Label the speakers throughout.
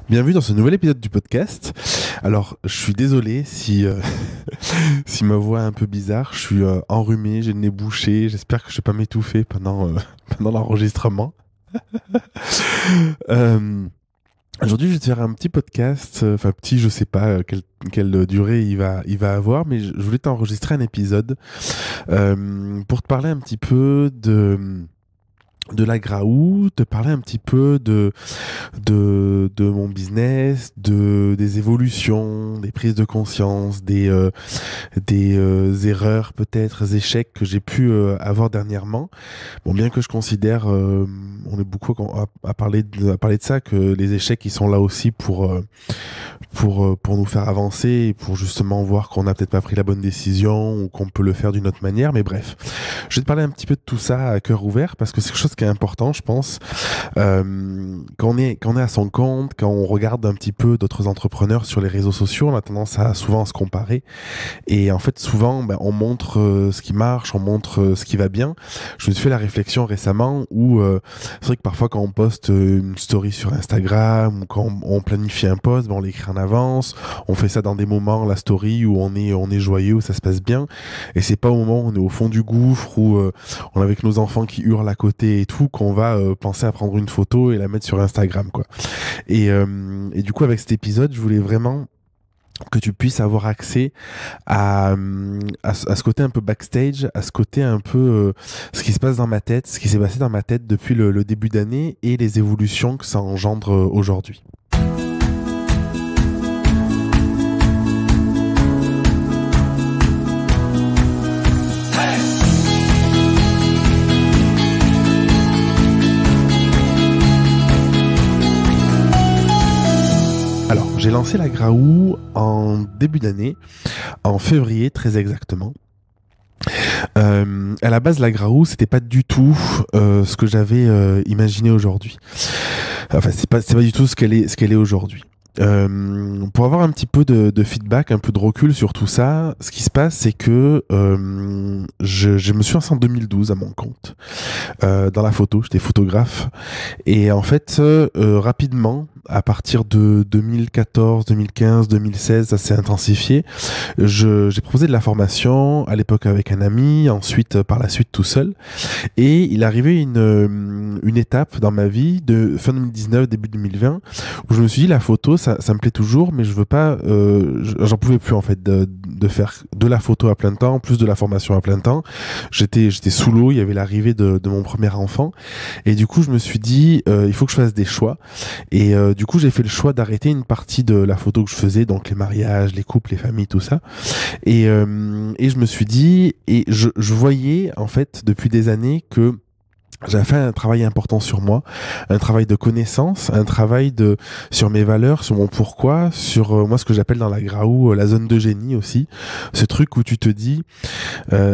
Speaker 1: Bienvenue dans ce nouvel épisode du podcast. Alors, je suis désolé si, si ma voix est un peu bizarre. Je suis enrhumé, j'ai le nez bouché. J'espère que je ne vais pas m'étouffer pendant, pendant l'enregistrement. Euh, Aujourd'hui, je vais te faire un petit podcast. Enfin, petit, je sais pas quelle durée il va avoir, mais je voulais t'enregistrer un épisode pour te parler un petit peu de la Graou, te parler un petit peu de mon business, des évolutions, des prises de conscience, des erreurs, peut-être, des échecs que j'ai pu avoir dernièrement. Bon, bien que je considère, on est beaucoup à parler de ça, que les échecs, ils sont là aussi pour nous faire avancer et pour justement voir qu'on n'a peut-être pas pris la bonne décision ou qu'on peut le faire d'une autre manière. Mais bref, je vais te parler un petit peu de tout ça à cœur ouvert parce que c'est quelque chose qui est important, je pense. Quand on est à son compte, quand on regarde un petit peu d'autres entrepreneurs sur les réseaux sociaux, on a tendance à souvent se comparer. Et en fait, souvent, on montre ce qui marche, on montre ce qui va bien. Je me suis fait la réflexion récemment où c'est vrai que parfois quand on poste une story sur Instagram ou quand on planifie un post, on l'écrit en avance. On fait ça dans des moments, la story, où on est joyeux, où ça se passe bien. Et c'est pas au moment où on est au fond du gouffre, où on est avec nos enfants qui hurlent à côté et tout, qu'on va penser à prendre une photo et la mettre sur Instagram, quoi. Et du coup, avec cet épisode, je voulais vraiment que tu puisses avoir accès à ce côté un peu backstage, à ce côté un peu ce qui se passe dans ma tête, ce qui s'est passé dans ma tête depuis le début d'année et les évolutions que ça engendre aujourd'hui. Alors, j'ai lancé la Graou en début d'année, en février très exactement. À la base, la Graou, c'était pas du tout ce que j'avais imaginé aujourd'hui. Enfin, c'est pas du tout ce qu'elle est aujourd'hui. Pour avoir un petit peu de feedback, un peu de recul sur tout ça, ce qui se passe, c'est que je me suis lancé en 2012 à mon compte. Dans la photo, j'étais photographe. Et en fait, rapidement, à partir de 2014, 2015, 2016, ça s'est intensifié. J'ai proposé de la formation, à l'époque avec un ami, ensuite, par la suite, tout seul. Et il arrivait une étape dans ma vie, de fin 2019, début 2020, où je me suis dit, la photo, ça me plaît toujours, mais je veux pas, j'en pouvais plus, en fait, de faire de la photo à plein temps, plus de la formation à plein temps. J'étais sous l'eau, il y avait l'arrivée de mon premier enfant. Et du coup, je me suis dit, il faut que je fasse des choix. Et du coup, j'ai fait le choix d'arrêter une partie de la photo que je faisais, donc les mariages, les couples, les familles, tout ça. Et je me suis dit, et je voyais, en fait, depuis des années que j'avais fait un travail important sur moi, un travail de connaissance, un travail sur mes valeurs, sur mon pourquoi, sur moi ce que j'appelle dans la Graou la zone de génie aussi, ce truc où tu te dis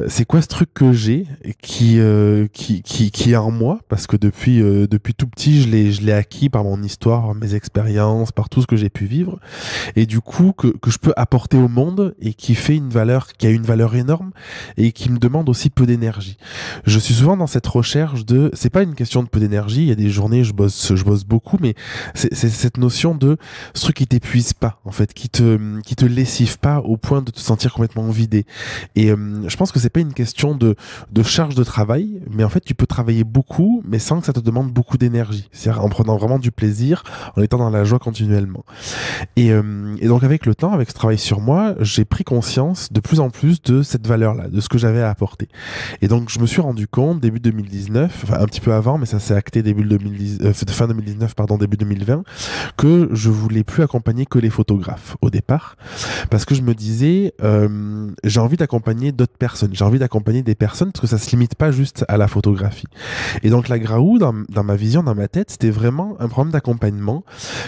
Speaker 1: c'est quoi ce truc que j'ai qui est en moi parce que depuis tout petit je l'ai acquis par mon histoire, par mes expériences, par tout ce que j'ai pu vivre et du coup que je peux apporter au monde et qui a une valeur énorme et qui me demande aussi peu d'énergie. Je suis souvent dans cette recherche c'est pas une question de peu d'énergie, il y a des journées je bosse beaucoup, mais c'est cette notion de ce truc qui t'épuise pas, en fait, qui te lessive pas au point de te sentir complètement vidé. Et je pense que c'est pas une question de charge de travail, mais en fait tu peux travailler beaucoup, mais sans que ça te demande beaucoup d'énergie. C'est-à-dire en prenant vraiment du plaisir, en étant dans la joie continuellement. Et donc avec le temps, avec ce travail sur moi, j'ai pris conscience de plus en plus de cette valeur-là, de ce que j'avais à apporter. Et donc je me suis rendu compte début 2019, enfin un petit peu avant, mais ça s'est acté fin 2019, pardon, début 2020, que je voulais plus accompagner que les photographes au départ, parce que je me disais, j'ai envie d'accompagner d'autres personnes, j'ai envie d'accompagner des personnes, parce que ça se limite pas juste à la photographie. Et donc la Graou, dans ma vision, dans ma tête, c'était vraiment un programme d'accompagnement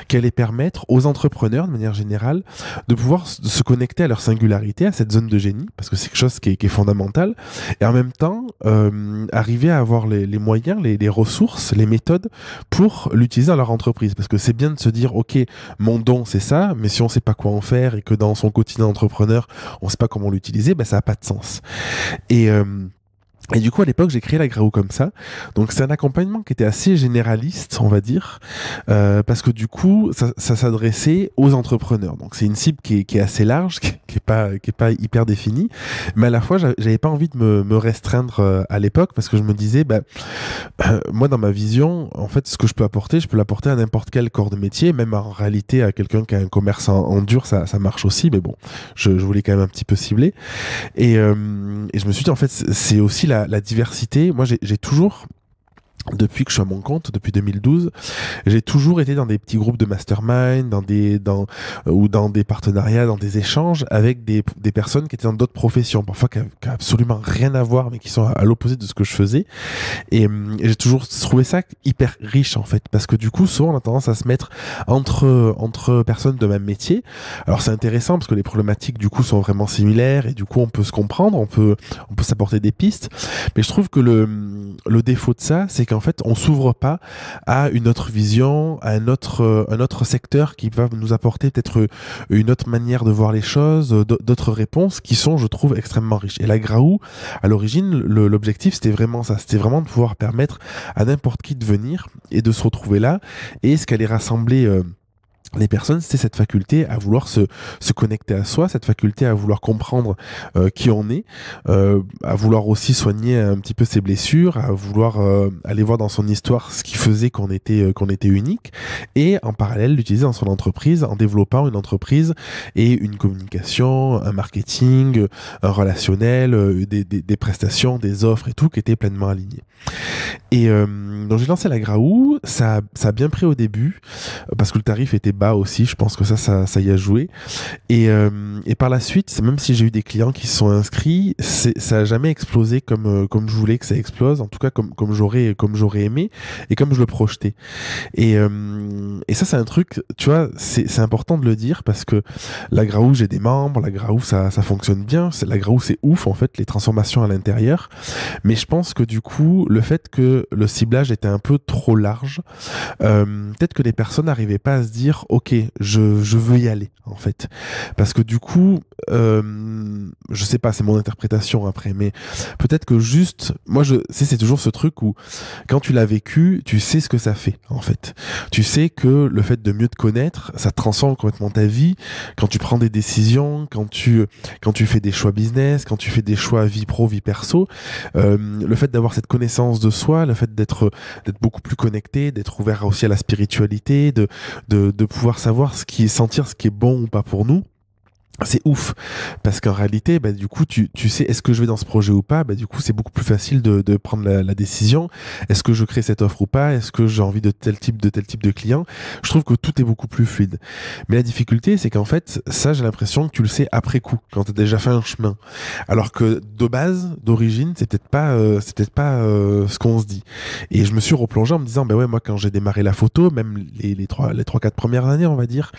Speaker 1: qui allait permettre aux entrepreneurs, de manière générale, de pouvoir se connecter à leur singularité, à cette zone de génie, parce que c'est quelque chose qui est fondamental, et en même temps, arriver à avoir les moyens, les ressources, les méthodes pour l'utiliser dans leur entreprise. Parce que c'est bien de se dire, ok, mon don c'est ça, mais si on sait pas quoi en faire et que dans son quotidien d'entrepreneur, on sait pas comment l'utiliser, ça n'a pas de sens. Et Et du coup, à l'époque, j'ai créé la Graou comme ça. Donc, c'est un accompagnement qui était assez généraliste, on va dire, parce que du coup, ça s'adressait aux entrepreneurs. Donc, c'est une cible qui est assez large, qui est pas hyper définie, mais à la fois, j'avais pas envie de me restreindre à l'époque, parce que je me disais, bah, moi, dans ma vision, en fait, ce que je peux l'apporter à n'importe quel corps de métier, même en réalité à quelqu'un qui a un commerce en dur, ça marche aussi, mais bon, je voulais quand même un petit peu cibler. Et je me suis dit, en fait, c'est aussi la diversité. Moi, j'ai toujours, depuis que je suis à mon compte, depuis 2012, j'ai toujours été dans des petits groupes de mastermind, ou dans des partenariats, dans des échanges avec des personnes qui étaient dans d'autres professions, parfois qui n'ont absolument rien à voir, mais qui sont à l'opposé de ce que je faisais. Et j'ai toujours trouvé ça hyper riche, en fait, parce que du coup, souvent, on a tendance à se mettre entre personnes de même métier. Alors, c'est intéressant parce que les problématiques, du coup, sont vraiment similaires et du coup, on peut se comprendre, on peut s'apporter des pistes. Mais je trouve que le défaut de ça, c'est qu'en fait, on s'ouvre pas à une autre vision, à un autre secteur qui va nous apporter peut-être une autre manière de voir les choses, d'autres réponses qui sont, je trouve, extrêmement riches. Et la Graou, à l'origine, l'objectif, c'était vraiment ça. C'était vraiment de pouvoir permettre à n'importe qui de venir et de se retrouver là. Et ce qu'elle est rassemblée les personnes, c'est cette faculté à vouloir se connecter à soi, cette faculté à vouloir comprendre qui on est, à vouloir aussi soigner un petit peu ses blessures, à vouloir aller voir dans son histoire ce qui faisait qu'on était unique, et en parallèle l'utiliser dans son entreprise en développant une entreprise et une communication, un marketing, un relationnel, des prestations, des offres et tout qui étaient pleinement alignées. Et donc j'ai lancé la Graou, ça a bien pris au début parce que le tarif était bas aussi, je pense que ça y a joué. Et par la suite, même si j'ai eu des clients qui se sont inscrits, ça a jamais explosé comme je voulais que ça explose, en tout cas comme j'aurais aimé et comme je le projetais. Et ça c'est un truc, tu vois, c'est important de le dire parce que la Graou, j'ai des membres, la Graou ça fonctionne bien, la Graou c'est ouf en fait, les transformations à l'intérieur. Mais je pense que du coup, le fait que le ciblage était un peu trop large, peut-être que les personnes n'arrivaient pas à se dire ok, je veux y aller en fait, parce que du coup je sais pas, c'est mon interprétation après, mais peut-être que juste moi c'est toujours ce truc où quand tu l'as vécu, tu sais ce que ça fait en fait, tu sais que le fait de mieux te connaître, ça transforme complètement ta vie quand tu prends des décisions, quand tu fais des choix business, quand tu fais des choix vie pro, vie perso, le fait d'avoir cette connaissance de soi, le fait d'être beaucoup plus connecté, d'être ouvert aussi à la spiritualité, de pouvoir savoir sentir ce qui est bon ou pas pour nous. C'est ouf, parce qu'en réalité, bah, du coup, tu sais, est-ce que je vais dans ce projet ou pas? Bah, du coup, c'est beaucoup plus facile de prendre la décision. Est-ce que je crée cette offre ou pas? Est-ce que j'ai envie de tel type de client? Je trouve que tout est beaucoup plus fluide. Mais la difficulté, c'est qu'en fait, ça, j'ai l'impression que tu le sais après coup, quand tu as déjà fait un chemin. Alors que de base, d'origine, c'est peut-être pas, ce qu'on se dit. Et je me suis replongé en me disant, bah ouais, moi, quand j'ai démarré la photo, même les 4 premières années, on va dire,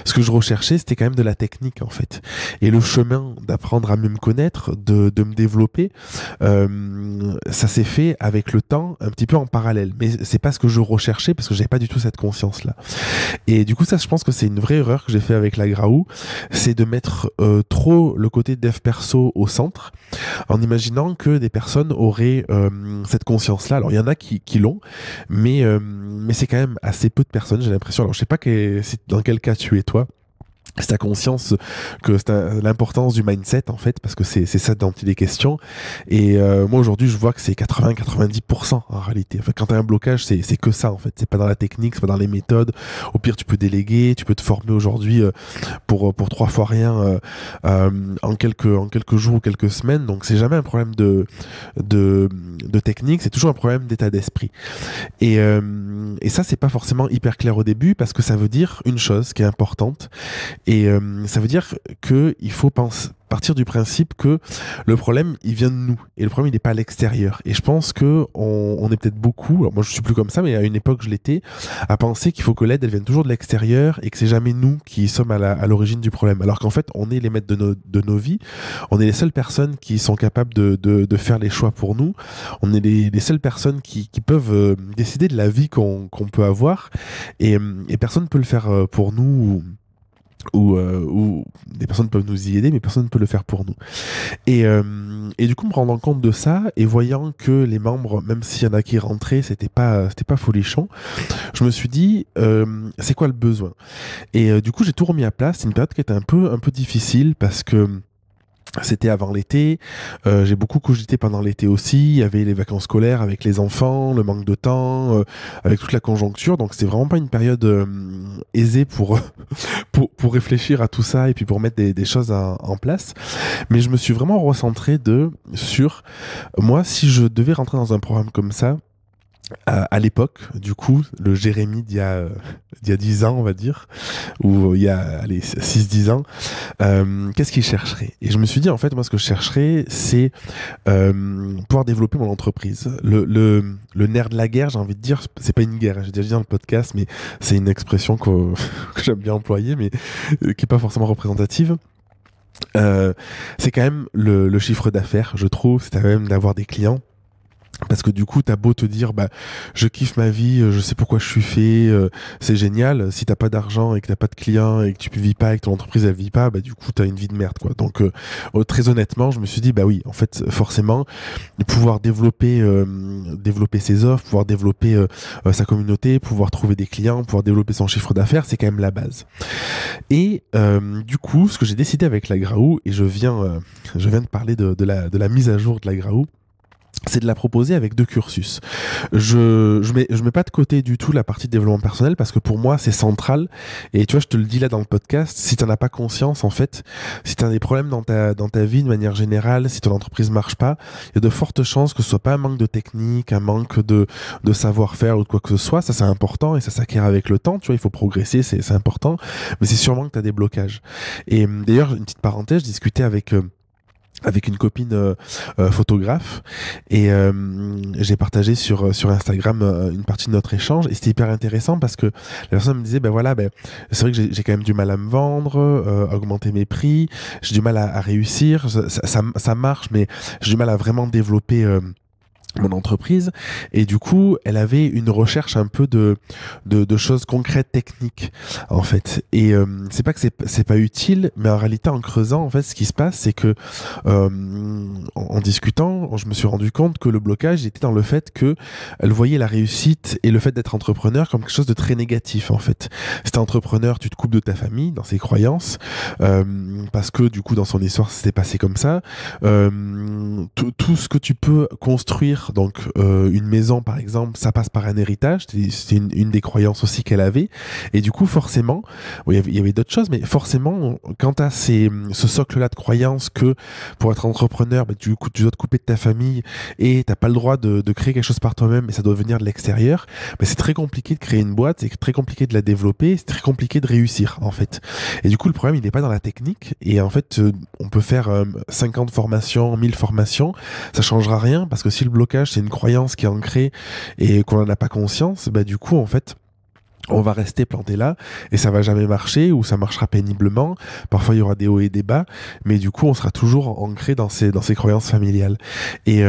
Speaker 1: ce que je recherchais, c'était quand même de la technique, en fait. Et le chemin d'apprendre à mieux me connaître, de me développer, ça s'est fait avec le temps, un petit peu en parallèle. Mais c'est pas ce que je recherchais parce que j'avais pas du tout cette conscience-là. Et du coup, ça, je pense que c'est une vraie erreur que j'ai fait avec la Graou, c'est de mettre trop le côté dev perso au centre, en imaginant que des personnes auraient cette conscience-là. Alors, il y en a qui l'ont, mais c'est quand même assez peu de personnes, j'ai l'impression. Alors, je sais pas dans quel cas tu es, toi. C'est ta conscience que c'est l'importance du mindset en fait, parce que c'est ça dont il est question. Et moi aujourd'hui je vois que c'est 80-90% en réalité. Enfin, quand t'as un blocage, c'est que ça en fait. C'est pas dans la technique, c'est pas dans les méthodes. Au pire tu peux déléguer, tu peux te former aujourd'hui pour 3 fois rien en quelques jours ou quelques semaines. Donc c'est jamais un problème de technique, c'est toujours un problème d'état d'esprit. Et ça c'est pas forcément hyper clair au début parce que ça veut dire une chose qui est importante. Et ça veut dire qu'il faut partir du principe que le problème, il vient de nous. Et le problème, il n'est pas à l'extérieur. Et je pense qu'on est peut-être beaucoup, alors moi je suis plus comme ça, mais à une époque je l'étais, à penser qu'il faut que l'aide, elle vienne toujours de l'extérieur et que c'est jamais nous qui sommes à l'origine du problème. Alors qu'en fait, on est les maîtres de nos vies. On est les seules personnes qui sont capables de faire les choix pour nous. On est les seules personnes qui peuvent décider de la vie qu'on peut avoir. Et personne ne peut le faire pour nous où des personnes peuvent nous y aider, mais personne ne peut le faire pour nous. Et du coup, me rendant compte de ça et voyant que les membres, même s'il y en a qui rentraient, c'était pas folichon, je me suis dit, c'est quoi le besoin? Et du coup, j'ai tout remis à place. C'est une période qui était un peu difficile parce que c'était avant l'été, j'ai beaucoup cogité pendant l'été aussi, il y avait les vacances scolaires avec les enfants, le manque de temps, avec toute la conjoncture, donc c'était vraiment pas une période aisée pour réfléchir à tout ça et puis pour mettre des choses en place. Mais je me suis vraiment recentré sur moi, si je devais rentrer dans un programme comme ça, à l'époque, du coup, le Jérémy d'il y a 10 ans, on va dire, ou il y a allez, 6-10 ans, qu'est-ce qu'il chercherait? Et je me suis dit, en fait, moi, ce que je chercherais, c'est pouvoir développer mon entreprise. Le nerf de la guerre, j'ai envie de dire, c'est pas une guerre, j'ai déjà dit dans le podcast, mais c'est une expression que j'aime bien employer, mais qui est pas forcément représentative. C'est quand même le chiffre d'affaires, je trouve, c'est quand même d'avoir des clients. Parce que du coup, t'as beau te dire, bah, je kiffe ma vie, je sais pourquoi je suis fait, c'est génial. Si t'as pas d'argent et que t'as pas de clients et que tu vis pas et que ton entreprise elle vit pas, bah, du coup, t'as une vie de merde, quoi. Donc, très honnêtement, je me suis dit, bah oui, en fait, forcément, pouvoir développer ses offres, pouvoir développer sa communauté, pouvoir trouver des clients, pouvoir développer son chiffre d'affaires, c'est quand même la base. Et du coup, ce que j'ai décidé avec la Graou, et je viens de parler de la mise à jour de la Graou, c'est de la proposer avec 2 cursus. Je mets pas de côté du tout la partie de développement personnel parce que pour moi c'est central et tu vois je te le dis là dans le podcast, si t'en as pas conscience en fait, si t'as des problèmes dans ta vie de manière générale, si ton entreprise marche pas, il y a de fortes chances que ce soit pas un manque de technique, un manque de savoir-faire ou de quoi que ce soit, ça c'est important et ça s'acquiert avec le temps, tu vois, il faut progresser, c'est important, mais c'est sûrement que t'as des blocages. Et d'ailleurs une petite parenthèse, je discutais avec une copine photographe et j'ai partagé sur Instagram une partie de notre échange et c'était hyper intéressant parce que la personne me disait ben voilà c'est vrai que j'ai quand même du mal à me vendre, augmenter mes prix, j'ai du mal à réussir, ça marche mais j'ai du mal à vraiment développer mon entreprise et du coup elle avait une recherche un peu de choses concrètes techniques en fait et c'est pas que c'est pas utile mais en réalité en creusant en fait ce qui se passe c'est que en discutant je me suis rendu compte que le blocage était dans le fait que elle voyait la réussite et le fait d'être entrepreneur comme quelque chose de très négatif en fait. Si t'es entrepreneur tu te coupes de ta famille dans ses croyances parce que du coup dans son histoire ça s'est passé comme ça, tout ce que tu peux construire donc une maison par exemple ça passe par un héritage, c'est une des croyances aussi qu'elle avait et du coup forcément il y avait d'autres choses mais forcément quand tu as ce socle là de croyances que pour être entrepreneur tu dois te couper de ta famille et t'as pas le droit de créer quelque chose par toi-même et ça doit venir de l'extérieur, c'est très compliqué de créer une boîte, c'est très compliqué de la développer, c'est très compliqué de réussir en fait et du coup le problème il n'est pas dans la technique et en fait on peut faire 50 formations, 1000 formations, ça changera rien parce que si le blocage c'est une croyance qui est ancrée et qu'on n'en a pas conscience, du coup en fait on va rester planté là et ça va jamais marcher ou ça marchera péniblement. Parfois il y aura des hauts et des bas, mais du coup on sera toujours ancré dans ces croyances familiales. Et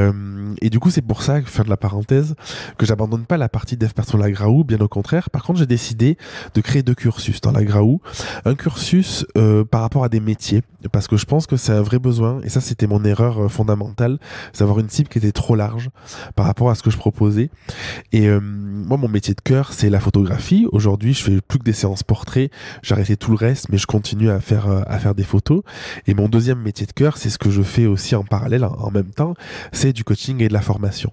Speaker 1: du coup c'est pour ça, fin de la parenthèse, que j'abandonne pas la partie dev perso la Graou, bien au contraire. Par contre j'ai décidé de créer 2 cursus dans la Graou. Un cursus par rapport à des métiers, parce que je pense que c'est un vrai besoin et ça c'était mon erreur fondamentale, c'est d'avoir une cible qui était trop large par rapport à ce que je proposais. Et moi mon métier de cœur c'est la photographie. Aujourd'hui, je fais plus que des séances portraits. J'ai arrêté tout le reste, mais je continue à faire des photos. Et mon deuxième métier de cœur, c'est ce que je fais aussi en parallèle, en même temps, c'est du coaching et de la formation.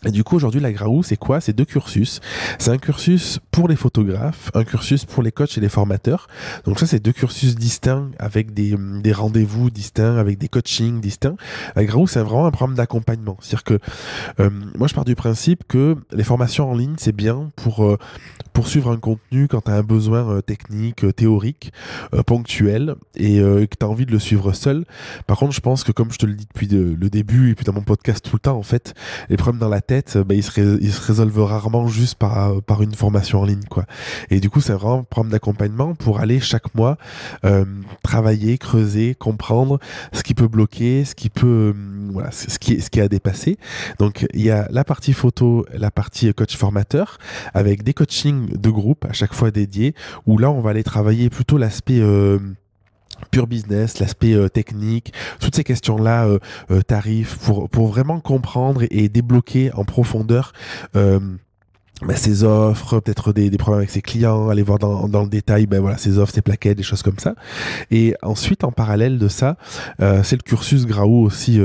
Speaker 1: Et du coup, aujourd'hui, la Graou, c'est quoi? C'est 2 cursus. C'est un cursus pour les photographes, un cursus pour les coachs et les formateurs. Donc ça, c'est 2 cursus distincts avec des rendez-vous distincts, avec des coachings distincts. La Graou, c'est vraiment un programme d'accompagnement. C'est-à-dire que moi, je pars du principe que les formations en ligne, c'est bien pour suivre un contenu quand tu as un besoin technique, théorique, ponctuel, et que tu as envie de le suivre seul. Par contre, je pense que comme je te le dis depuis le début, et puis dans mon podcast tout le temps, en fait, les problèmes dans la tête, tête, il se résolvent rarement juste par une formation en ligne, quoi. Et du coup, c'est vraiment un programme d'accompagnement pour aller chaque mois travailler, creuser, comprendre ce qui peut bloquer, ce qui peut, voilà, ce qui a dépassé. Donc, il y a la partie photo, la partie coach formateur, avec des coachings de groupe à chaque fois dédiés, où là, on va aller travailler plutôt l'aspect pur business, l'aspect technique, toutes ces questions-là, tarifs, pour vraiment comprendre et débloquer en profondeur ses offres, peut-être des problèmes avec ses clients, aller voir dans le détail voilà, ses offres, ses plaquettes, des choses comme ça. Et ensuite, en parallèle de ça, c'est le cursus Graou aussi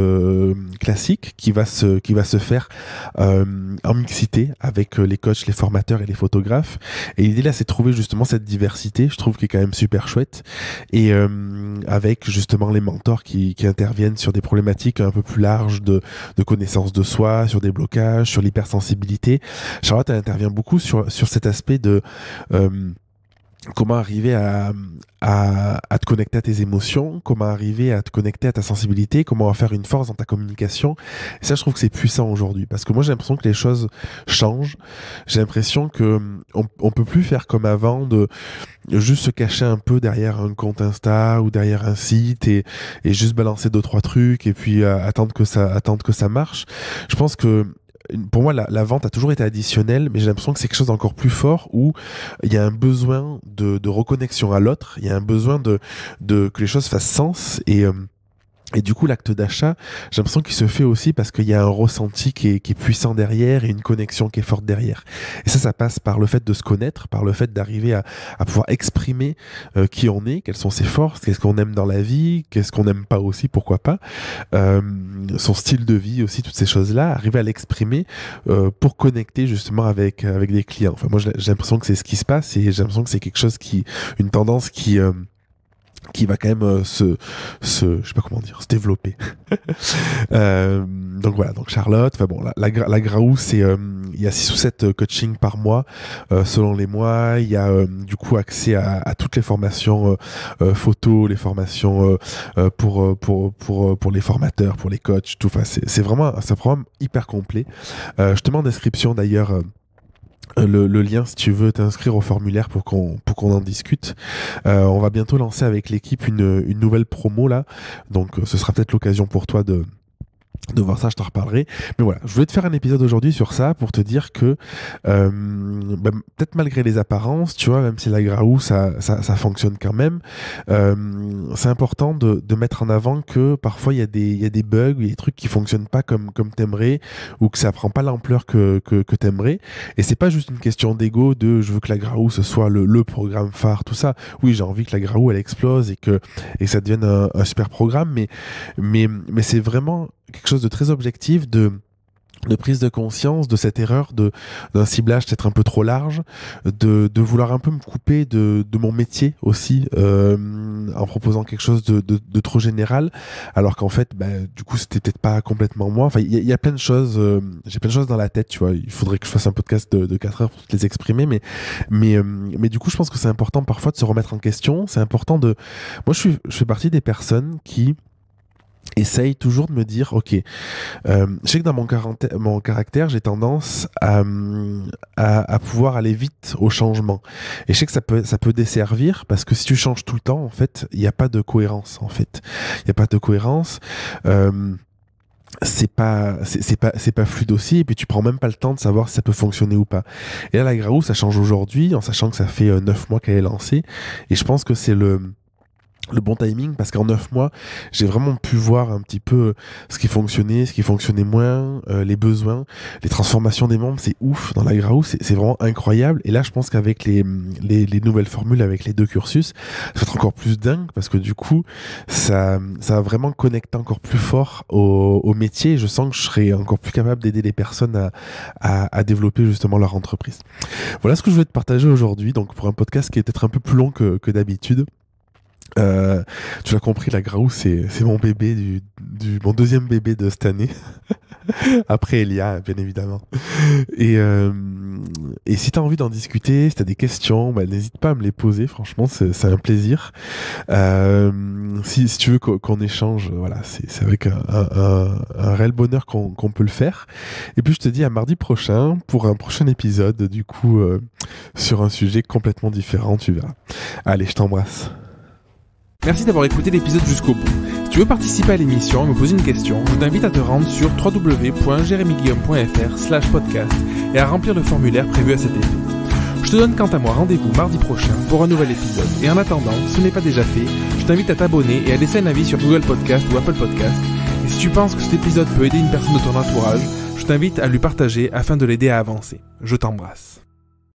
Speaker 1: classique qui va se faire en mixité avec les coachs, les formateurs et les photographes. Et l'idée là, c'est de trouver justement cette diversité, je trouve, qui est quand même super chouette. Et avec justement les mentors qui interviennent sur des problématiques un peu plus larges de connaissance de soi, sur des blocages, sur l'hypersensibilité. Charlotte, elle intervient beaucoup sur cet aspect de comment arriver à te connecter à tes émotions, comment arriver à te connecter à ta sensibilité, comment en faire une force dans ta communication. Et ça, je trouve que c'est puissant aujourd'hui, parce que moi, j'ai l'impression que les choses changent. J'ai l'impression que on peut plus faire comme avant, de juste se cacher un peu derrière un compte Insta ou derrière un site et juste balancer 2-3 trucs et puis attendre que ça marche. Je pense que pour moi, la vente a toujours été additionnelle, mais j'ai l'impression que c'est quelque chose d'encore plus fort, où il y a un besoin de reconnexion à l'autre, il y a un besoin que les choses fassent sens, et du coup, l'acte d'achat, j'ai l'impression qu'il se fait aussi parce qu'il y a un ressenti qui est puissant derrière et une connexion qui est forte derrière. Et ça passe par le fait de se connaître, par le fait d'arriver à pouvoir exprimer qui on est, quelles sont ses forces, qu'est-ce qu'on aime dans la vie, qu'est-ce qu'on n'aime pas aussi, pourquoi pas, son style de vie aussi, toutes ces choses-là, arriver à l'exprimer pour connecter justement avec des clients. Enfin, moi, j'ai l'impression que c'est ce qui se passe, et j'ai l'impression que c'est quelque chose une tendance qui va quand même je sais pas comment dire, se développer. Donc voilà, donc Charlotte, enfin bon, la Graou, c'est il y a 6 ou 7 coachings par mois selon les mois. Il y a du coup accès à toutes les formations photos, les formations pour les formateurs, pour les coachs, tout. Enfin, c'est vraiment un programme hyper complet. Je te mets en description d'ailleurs le lien si tu veux t'inscrire au formulaire pour qu'on en discute. On va bientôt lancer avec l'équipe une nouvelle promo là, donc ce sera peut-être l'occasion pour toi de voir ça, je t'en reparlerai. Mais voilà, je voulais te faire un épisode aujourd'hui sur ça pour te dire que peut-être malgré les apparences, tu vois, même si la Graou ça fonctionne quand même, c'est important de mettre en avant que parfois il y a des bugs, il y a des trucs qui fonctionnent pas comme t'aimerais, ou que ça prend pas l'ampleur que t'aimerais. Et c'est pas juste une question d'ego, de je veux que la Graou ce soit le programme phare, tout ça. Oui, j'ai envie que la Graou elle explose et que ça devienne un super programme, mais c'est vraiment quelque chose de très objectif, de prise de conscience de cette erreur d'un ciblage peut-être un peu trop large, de vouloir un peu me couper de mon métier aussi, en proposant quelque chose de trop général, alors qu'en fait du coup c'était peut-être pas complètement moi. Enfin, il y a plein de choses, j'ai plein de choses dans la tête, tu vois. Il faudrait que je fasse un podcast de 4 heures pour te les exprimer, mais du coup je pense que c'est important parfois de se remettre en question. C'est important moi je fais partie des personnes qui essaye toujours de me dire, ok, je sais que dans mon caractère, j'ai tendance à pouvoir aller vite au changement. Et je sais que ça peut desservir, parce que si tu changes tout le temps, en fait, il n'y a pas de cohérence, en fait. Il n'y a pas de cohérence. C'est pas fluide aussi, et puis tu prends même pas le temps de savoir si ça peut fonctionner ou pas. Et là, la Graou, ça change aujourd'hui, en sachant que ça fait 9 mois qu'elle est lancée, et je pense que c'est le bon timing, parce qu'en 9 mois, j'ai vraiment pu voir un petit peu ce qui fonctionnait moins, les besoins, les transformations des membres. C'est ouf dans la Graou, c'est vraiment incroyable. Et là, je pense qu'avec les nouvelles formules, avec les 2 cursus, ça va être encore plus dingue, parce que du coup, ça va vraiment connecter encore plus fort au métier. Je sens que je serai encore plus capable d'aider les personnes à développer justement leur entreprise. Voilà ce que je voulais te partager aujourd'hui, donc pour un podcast qui est peut-être un peu plus long que d'habitude. Tu l'as compris, la Graou, c'est mon bébé mon deuxième bébé de cette année. Après Elia, bien évidemment. Et si tu as envie d'en discuter, si tu as des questions, n'hésite pas à me les poser. Franchement, c'est un plaisir. Si tu veux qu'on échange, voilà, c'est avec un réel bonheur qu'on peut le faire. Et puis je te dis à mardi prochain pour un prochain épisode, du coup, sur un sujet complètement différent, tu verras. Allez, je t'embrasse.
Speaker 2: Merci d'avoir écouté l'épisode jusqu'au bout. Si tu veux participer à l'émission et me poser une question, je t'invite à te rendre sur www.jeremyguillaume.fr/podcast et à remplir le formulaire prévu à cet effet. Je te donne quant à moi rendez-vous mardi prochain pour un nouvel épisode. Et en attendant, si ce n'est pas déjà fait, je t'invite à t'abonner et à laisser un avis sur Google Podcast ou Apple Podcast. Et si tu penses que cet épisode peut aider une personne de ton entourage, je t'invite à lui partager afin de l'aider à avancer. Je t'embrasse.